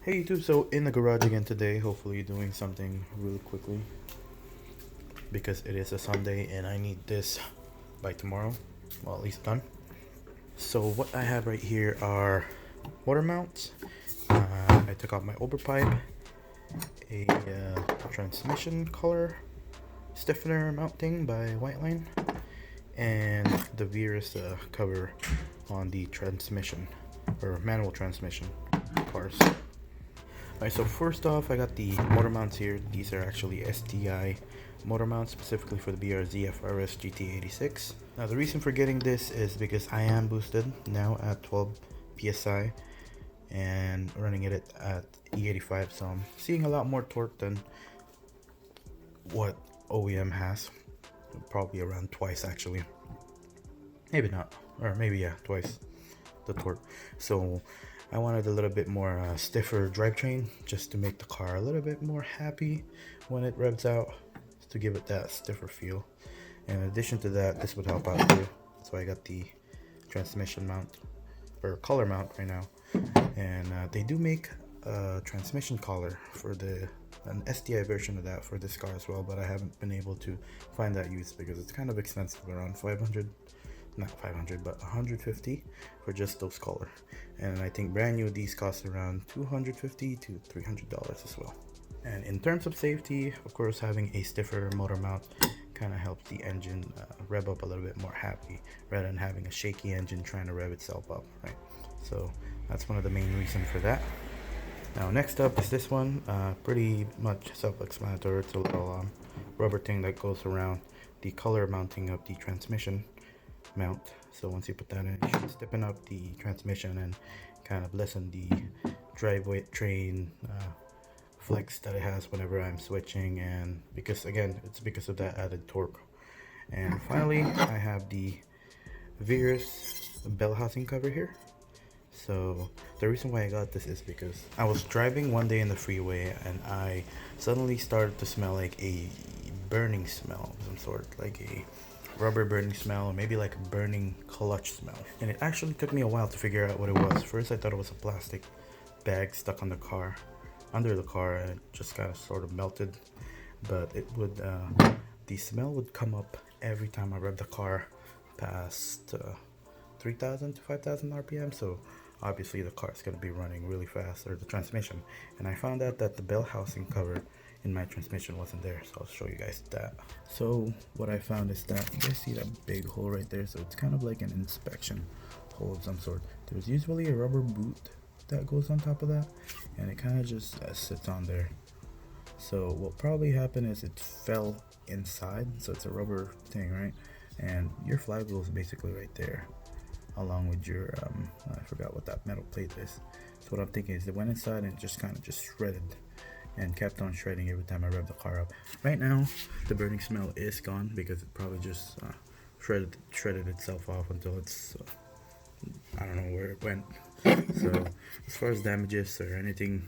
Hey YouTube, so in the garage again today, hopefully doing something really quickly because it is a Sunday and I need this by tomorrow, well at least done. So what I have right here are motor mounts. I took off my overpipe, a transmission color stiffener mounting by Whiteline, and the Verus cover on the transmission or manual transmission cars. Alright, so first off, I got the motor mounts here. These are actually STI motor mounts specifically for the BRZ FRS GT86. Now the reason for getting this is because I am boosted now at 12 PSI and running it at E85, so I'm seeing a lot more torque than what OEM has. Probably around twice actually. Maybe not, or maybe yeah, twice the torque. So I wanted a little bit more stiffer drivetrain just to make the car a little bit more happy when it revs out, to give it that stiffer feel. And in addition to that, this would help out too. So I got the transmission mount or collar mount right now, and they do make a transmission collar for an STI version of that for this car as well, but I haven't been able to find that use because it's kind of expensive, around 500, not 500 but 150 for just those color. And I think brand new these cost around $250 to $300 as well. And in terms of safety, of course, having a stiffer motor mount kind of helps the engine rev up a little bit more happy rather than having a shaky engine trying to rev itself up, right? So that's one of the main reasons for that. Now next up is this one, pretty much self-explanatory. It's a little rubber thing that goes around the color mounting of the transmission mount. So once you put that in, it should stiffen up the transmission and kind of lessen the drivetrain flex that it has whenever I'm switching, and because again it's because of that added torque. And finally, I have the Verus bell housing cover here. So the reason why I got this is because I was driving one day in the freeway and I suddenly started to smell like a burning smell of some sort, like a rubber burning smell, or maybe like a burning clutch smell. And it actually took me a while to figure out what it was. First I thought it was a plastic bag stuck on the car, under the car, and it just kind of sort of melted. But it would the smell would come up every time I revved the car past 3,000 to 5,000 RPM. So obviously the car is going to be running really fast, or the transmission. And I found out that the bell housing cover in my transmission wasn't there, so I'll show you guys that. So what I found is that you guys see that big hole right there, so it's kind of like an inspection hole of some sort. There's usually a rubber boot that goes on top of that, and it kind of just sits on there. So what probably happened is it fell inside, so it's a rubber thing, right? And your flywheel is basically right there, along with your I forgot what that metal plate is. So what I'm thinking is it went inside and just kind of just shredded and kept on shredding every time I rev the car up. Right now the burning smell is gone because it probably just shredded itself off until it's I don't know where it went. So as far as damages or anything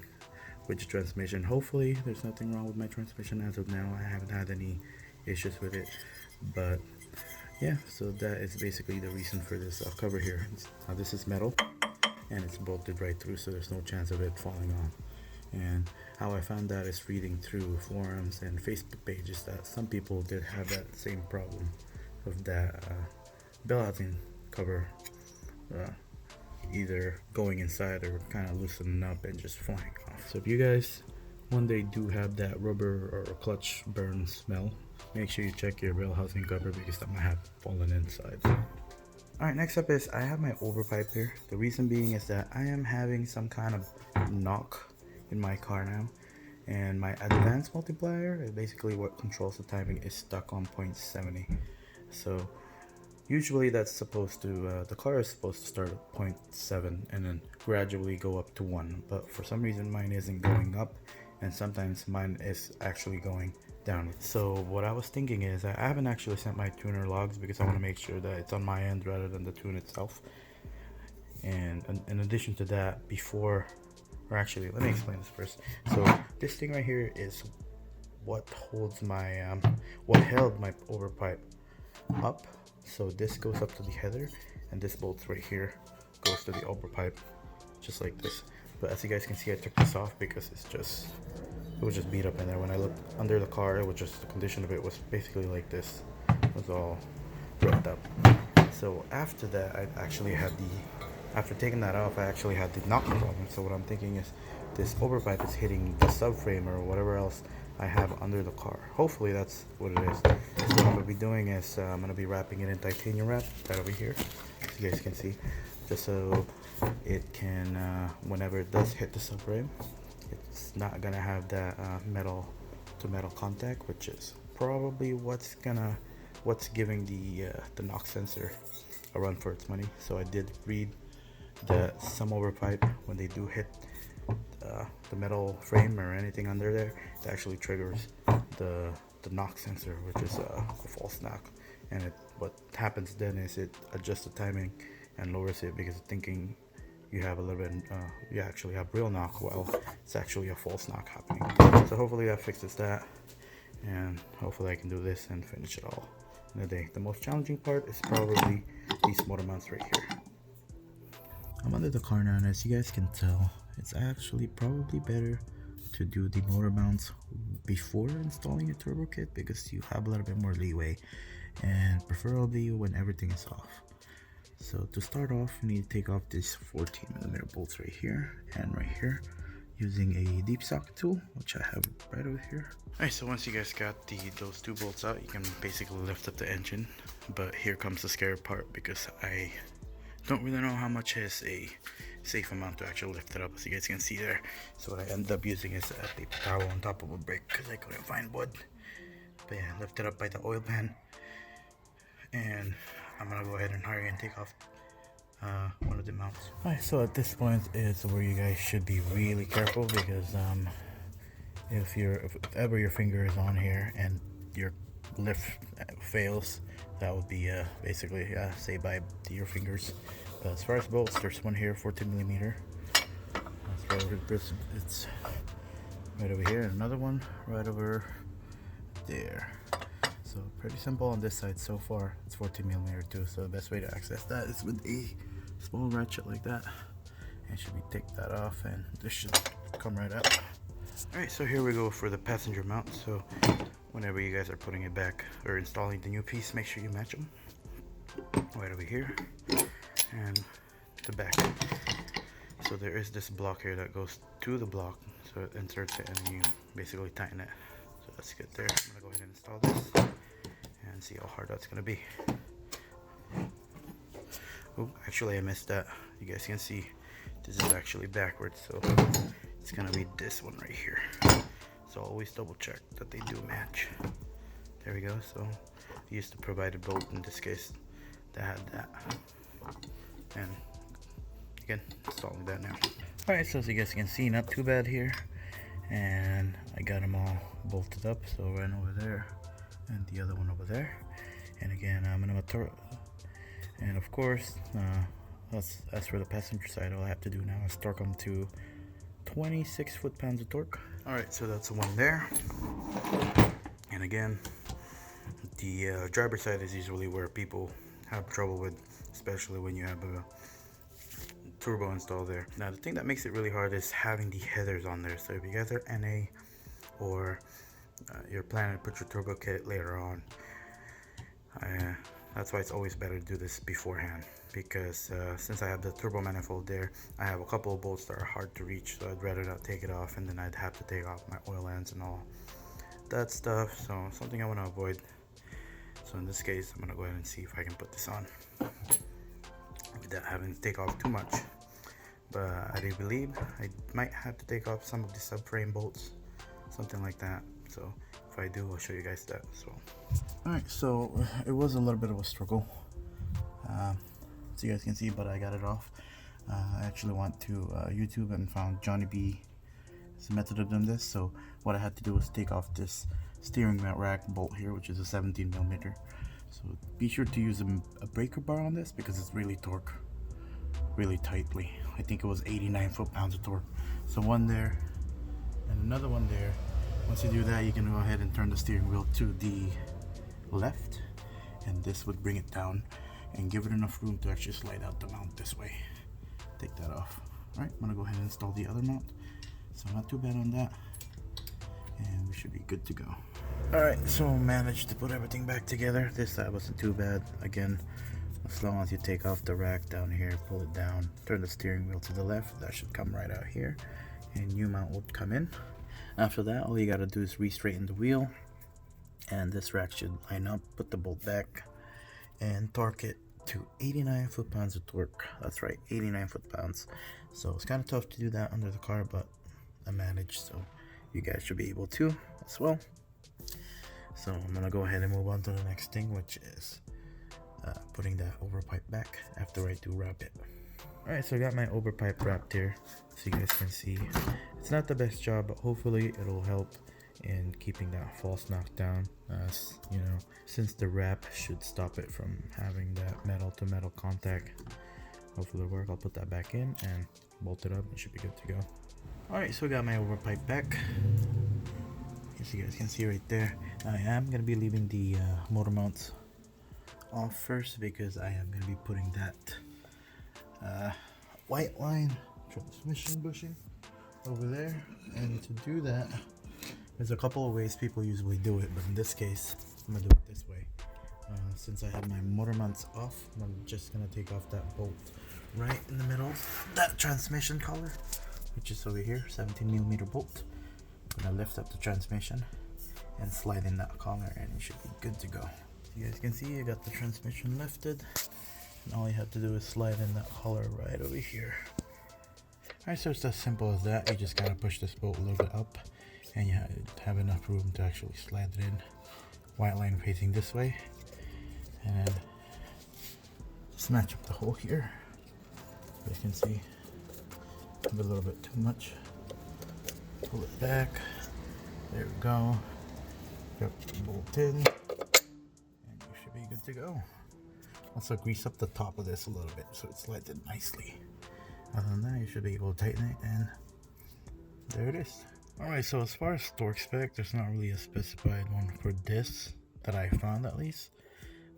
with the transmission, hopefully there's nothing wrong with my transmission as of now. I haven't had any issues with it, but yeah, so that is basically the reason for this cover here. Now this is metal and it's bolted right through, so there's no chance of it falling off. And how I found that is reading through forums and Facebook pages that some people did have that same problem of that bell housing cover either going inside or kind of loosening up and just flying off. So if you guys one day do have that rubber or clutch burn smell, make sure you check your bell housing cover because that might have fallen inside. Alright, next up is I have my overpipe here. The reason being is that I am having some kind of knock in my car now, and my advanced multiplier, basically what controls the timing, is stuck on 0.70. So usually that's supposed to the car is supposed to start at 0.7 and then gradually go up to 1, but for some reason mine isn't going up, and sometimes mine is actually going down. So what I was thinking is I haven't actually sent my tuner logs because I want to make sure that it's on my end rather than the tune itself. And in addition to that, before, or actually let me explain this first. So this thing right here is what holds my what held my overpipe up. So this goes up to the header, and this bolt right here goes to the overpipe, just like this. But as you guys can see, I took this off because it was just beat up in there. When I looked under the car, it was just, the condition of it was basically like this. It was all ripped up. So after that, I actually had after taking that off, I actually had the knocking problem. So what I'm thinking is this overpipe is hitting the subframe or whatever else I have under the car. Hopefully that's what it is. So what I'm going to be doing is I'm going to be wrapping it in titanium wrap right over here, so you guys can see, just so it can, whenever it does hit the subframe, it's not going to have that metal to metal contact, which is probably what's giving the knock sensor a run for its money. So I did read that some overpipe, when they do hit the metal frame or anything under there, it actually triggers the knock sensor, which is a false knock. And what happens then is it adjusts the timing and lowers it because it's thinking you have a little bit, you actually have real knock, while it's actually a false knock happening. So hopefully that fixes that, and hopefully I can do this and finish it all in a day. The most challenging part is probably these motor mounts right here. I'm under the car now, and as you guys can tell, it's actually probably better to do the motor mounts before installing a turbo kit because you have a little bit more leeway, and preferably when everything is off. So to start off, you need to take off these 14mm bolts right here and right here using a deep socket tool, which I have right over here. Alright, so once you guys got those two bolts out, you can basically lift up the engine. But here comes the scary part, because I don't really know how much is a safe amount to actually lift it up, as you guys can see there. So what I ended up using is a paper towel on top of a brick because I couldn't find wood. But yeah, lift it up by the oil pan, and I'm gonna go ahead and hurry and take off one of the mounts. Alright, so at this point is where you guys should be really careful, because if ever your finger is on here and your lift fails, that would be basically say bye to your fingers. But as far as bolts, there's one here, 14mm. As far as it's right over here, and another one right over there. So pretty simple on this side so far. It's 14mm too, so the best way to access that is with a small ratchet like that. And should we take that off, and this should come right out. Alright, so here we go for the passenger mount. So whenever you guys are putting it back or installing the new piece, make sure you match them right over here and the back. So there is this block here that goes to the block, so it inserts it and you basically tighten it. So that's good there. I'm gonna go ahead and install this and see how hard that's gonna be. Oh, actually I missed that. You guys can see this is actually backwards, so it's gonna be this one right here. So always double check that they do match. There we go. So I used the provided bolt in this case that had that. And again, installing that now. Alright, so as you guys can see, not too bad here. And I got them all bolted up, so one over there and the other one over there. And again, I'm gonna and of course, as for the passenger side, all I have to do now is torque them to 26 foot-pounds of torque. Alright, so that's the one there. And again, the driver's side is usually where people have trouble with, especially when you have a turbo install there. Now the thing that makes it really hard is having the headers on there. So if you guys are NA or you're planning to put your turbo kit later on, that's why it's always better to do this beforehand, because since I have the turbo manifold there, I have a couple of bolts that are hard to reach, so I'd rather not take it off, and then I'd have to take off my oil ends and all that stuff. So something I want to avoid. So in this case, I'm gonna go ahead and see if I can put this on without having to take off too much. But I do believe I might have to take off some of the subframe bolts, something like that. So if I do, I'll show you guys that. So alright, so it was a little bit of a struggle, so you guys can see, but I got it off. I actually went to YouTube and found Johnny B's method of doing this. So what I had to do was take off this steering rack bolt here, which is a 17mm. So be sure to use a breaker bar on this, because it's really torque really tightly. I think it was 89 foot-pounds of torque. So one there and another one there. Once you do that, you can go ahead and turn the steering wheel to the left, and this would bring it down and give it enough room to actually slide out the mount this way. Take that off. Alright, I'm gonna go ahead and install the other mount. So not too bad on that, and we should be good to go. Alright, so managed to put everything back together. This side wasn't too bad. Again, as long as you take off the rack down here, pull it down, turn the steering wheel to the left, that should come right out here, and new mount will come in. After that, all you gotta do is re-straighten the wheel, and this rack should line up, put the bolt back, and torque it to 89 foot-pounds of torque. That's right, 89 foot-pounds. So it's kind of tough to do that under the car, but I managed, so you guys should be able to as well. So I'm gonna go ahead and move on to the next thing, which is putting that overpipe back after I do wrap it. Alright, so I got my overpipe wrapped here, so you guys can see. It's not the best job, but hopefully it'll help in keeping that false knock down, as you know, since the wrap should stop it from having that metal to metal contact. Hopefully it'll work. I'll put that back in and bolt it up. It should be good to go. Alright, so I got my overpipe back. As you guys can see right there, I am going to be leaving the motor mounts off first, because I am going to be putting that Whiteline Transmission bushing over there. And to do that, there's a couple of ways people usually do it, but in this case I'm gonna do it this way. Since I have my motor mounts off, I'm just gonna take off that bolt right in the middle, that transmission collar, which is over here, 17mm bolt. I'm gonna lift up the transmission and slide in that collar, and it should be good to go. You guys can see I got the transmission lifted, and all you have to do is slide in that collar right over here. Alright, so it's as simple as that. You just gotta push this bolt a little bit up, and you have enough room to actually slide it in. White line facing this way, and just match up the hole here. You can see a little bit too much. Pull it back. There we go. Drop the bolt in, and you should be good to go. Also grease up the top of this a little bit so it slides in nicely. Other than that, you should be able to tighten it, and there it is. Alright, so as far as torque spec, there's not really a specified one for this that I found, at least.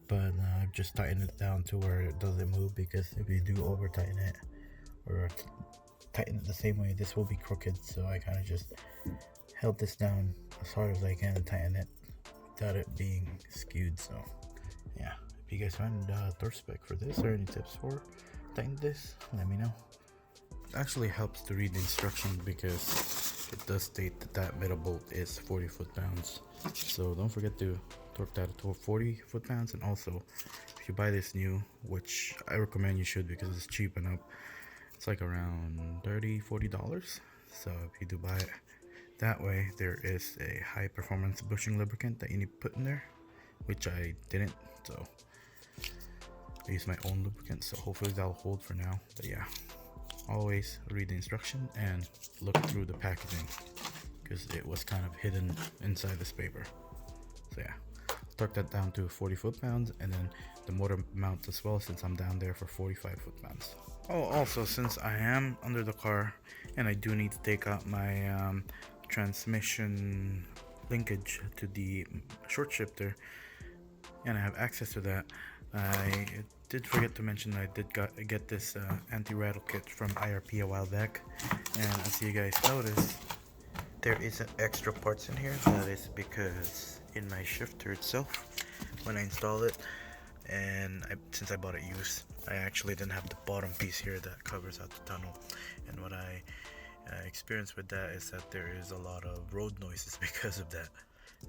But I've just tightened it down to where it doesn't move, because if you do over tighten it or tighten it the same way, this will be crooked. So I kind of just held this down as hard as I can and tighten it without it being skewed. So yeah, if you guys find torque spec for this or any tips for tightening this, let me know. It actually helps to read the instructions, because it does state that that middle bolt is 40 foot-pounds. So don't forget to torque that to 40 foot-pounds. And also, if you buy this new, which I recommend you should, because it's cheap enough, it's like around $30-40. So if you do buy it that way, there is a high performance bushing lubricant that you need to put in there, which I didn't, so I use my own lubricant, so hopefully that'll hold for now. But yeah, always read the instruction and look through the packaging, because it was kind of hidden inside this paper. So yeah, torque that down to 40 foot-pounds, and then the motor mount as well, since I'm down there for 45 foot-pounds. Oh, also, since I am under the car and I do need to take out my transmission linkage to the short shifter, and I have access to that, I did forget to mention I did get this anti-rattle kit from IRP a while back. And as you guys notice, there isn't extra parts in here. That is because in my shifter itself, when I installed it, and since I bought it used, I actually didn't have the bottom piece here that covers out the tunnel. And what I experienced with that is that there is a lot of road noises because of that.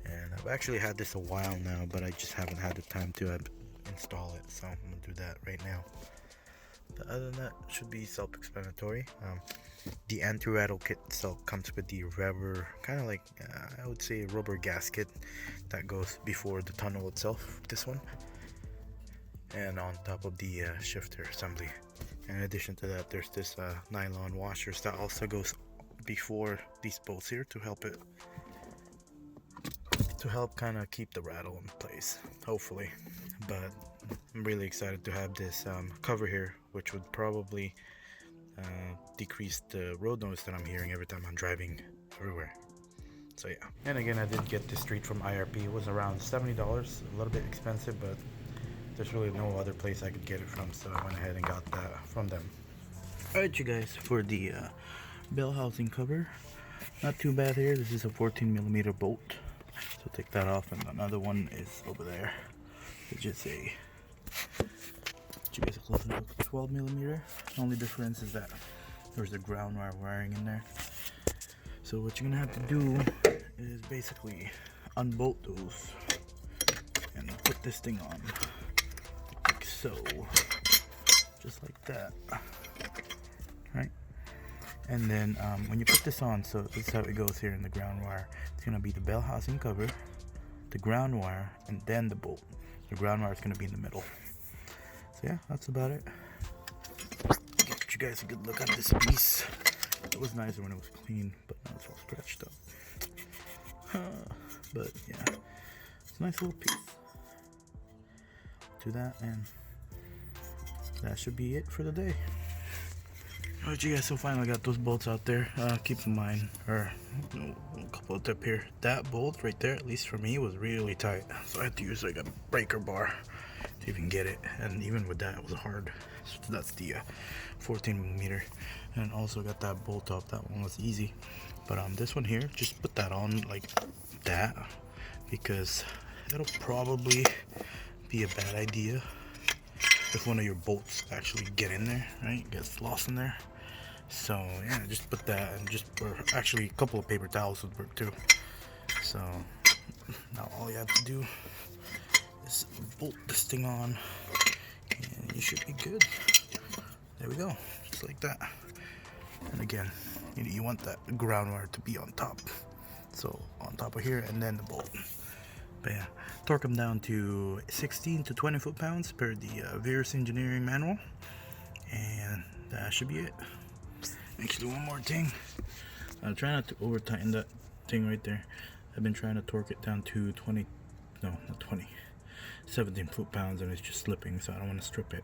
And I've actually had this a while now, but I just haven't had the time to install it, so I'm gonna do that right now. But other than that, should be self-explanatory. The anti-rattle kit itself comes with the rubber, kind of like I would say a rubber gasket that goes before the tunnel itself, this one, and on top of the shifter assembly. In addition to that, there's this nylon washers that also goes before these bolts here to help kind of keep the rattle in place, hopefully. But I'm really excited to have this cover here, which would probably decrease the road noise that I'm hearing every time I'm driving everywhere. So yeah, and again, I did get this straight from IRP. It was around $70, a little bit expensive, but there's really no other place I could get it from, so I went ahead and got that from them. Alright, you guys, for the bell housing cover, not too bad here. This is a 14mm bolt, so take that off, and another one is over there, which is a, you guys a closer look, 12mm. The only difference is that there's the ground wire wiring in there. So what you're gonna have to do is basically unbolt those and put this thing on, like so, just like that. Right, and then when you put this on, so this is how it goes here in the ground wire. It's gonna be the bell housing cover, the ground wire, and then the bolt. The ground wire is gonna be in the middle. So yeah, that's about it. Get you guys a good look at this piece. It was nicer when it was clean, but now it's all scratched up. But yeah, it's a nice little piece. Do that, and that should be it for the day. Alright, you guys, so finally got those bolts out there. Keep in mind, or a couple of tips here. That bolt right there, at least for me, was really tight. So I had to use like a breaker bar to even get it. And even with that, it was hard. So that's the 14mm. And also got that bolt off. That one was easy. But this one here, just put that on like that, because it'll probably be a bad idea if one of your bolts actually get in there, right? Gets lost in there. So yeah, just put that, and just, or actually a couple of paper towels would work too. So now all you have to do is bolt this thing on, and you should be good. There we go, just like that. And again, you want that ground wire to be on top. So on top of here, and then the bolt. But yeah, torque them down to 16 to 20 foot-pounds per the Verus engineering manual, and that should be it. Actually, one more thing. Try not to over tighten that thing right there. I've been trying to torque it down to 17 foot-pounds, and it's just slipping, so I don't want to strip it.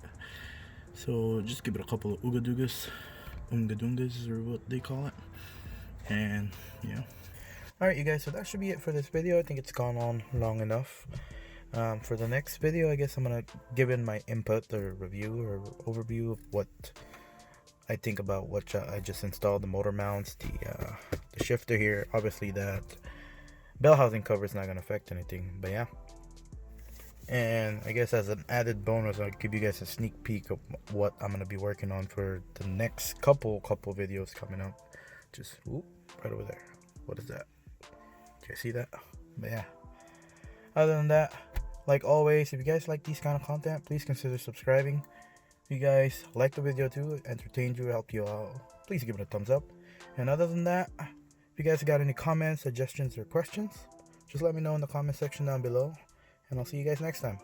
So just give it a couple of ungadungas, or what they call it, and yeah. Alright, you guys, so that should be it for this video. I think it's gone on long enough. For the next video, I guess I'm gonna give in my input or review or overview of what I think about what I just installed: the motor mounts, the shifter here. Obviously that bell housing cover is not gonna affect anything, but yeah. And I guess as an added bonus, I'll give you guys a sneak peek of what I'm gonna be working on for the next couple videos coming up. Just right over there. What is that? Do you see that? But yeah, other than that, like always, if you guys like these kind of content, please consider subscribing. If you guys like the video too, entertained you, help you out, please give it a thumbs up. And other than that, if you guys got any comments, suggestions, or questions, just let me know in the comment section down below, and I'll see you guys next time.